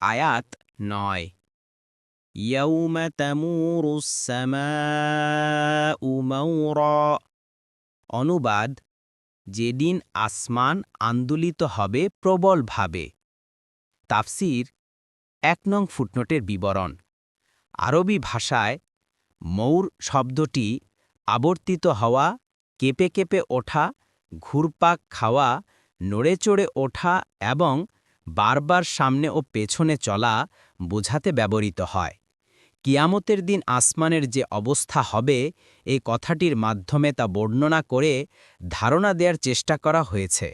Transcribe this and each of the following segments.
আয়াত ৯ ইয়াউমা তামুরুস সামাউ মাওরা। অনুবাদ: যেদিন আসমান আন্দোলিত হবে প্রবলভাবে। তাফসির ১ নং ফুটনোটের বিবরণ। আরবি ভাষায় মৌর শব্দটি আবর্তিত হওয়া, কেঁপে কেঁপে ওঠা, ঘুরপাক খাওয়া, নড়েচড়ে ওঠা এবং বারবার সামনে ও পেছনে চলা বোঝাতে ব্যবহৃত হয়। কিয়ামতের দিন আসমানের যে অবস্থা হবে, এই কথাটির মাধ্যমে তা বর্ণনা করে ধারণা দেওয়ার চেষ্টা করা হয়েছে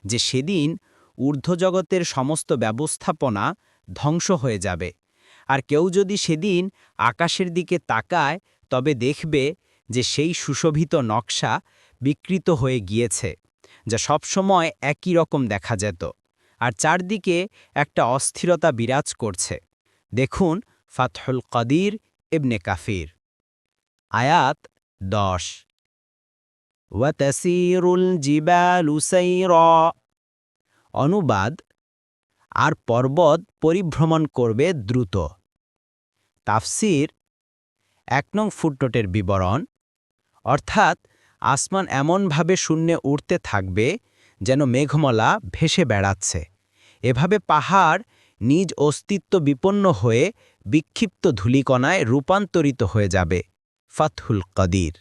যে সেদিন ঊর্ধ্বজগতের সমস্ত ব্যবস্থাপনা ধ্বংস হয়ে যাবে। আর কেউ যদি সেদিন আকাশের দিকে তাকায় তবে দেখবে যে সেই সুশোভিত নকশা বিকৃত হয়ে গিয়েছে, যা সবসময় একই রকম দেখা যেত, আর চারদিকে একটা অস্থিরতা বিরাজ করছে। দেখুন ফাতহুল কদির ইবনে কাফির। আয়াত ১০ ওয়াতাসিরুল জিবালু সাইরা। অনুবাদ: আর পর্বত পরিভ্রমণ করবে দ্রুত। তাফসির ১ নং ফুটনোটের বিবরণ। অর্থাৎ আসমান এমনভাবে শূন্যে উড়তে থাকবে যেন মেঘমালা ভেসে বেড়াচ্ছে। এভাবে পাহাড় নিজ অস্তিত্ব বিপন্ন হয়ে বিক্ষিপ্ত ধূলিকণায় রূপান্তরিত হয়ে যাবে। ফাতহুল কদির।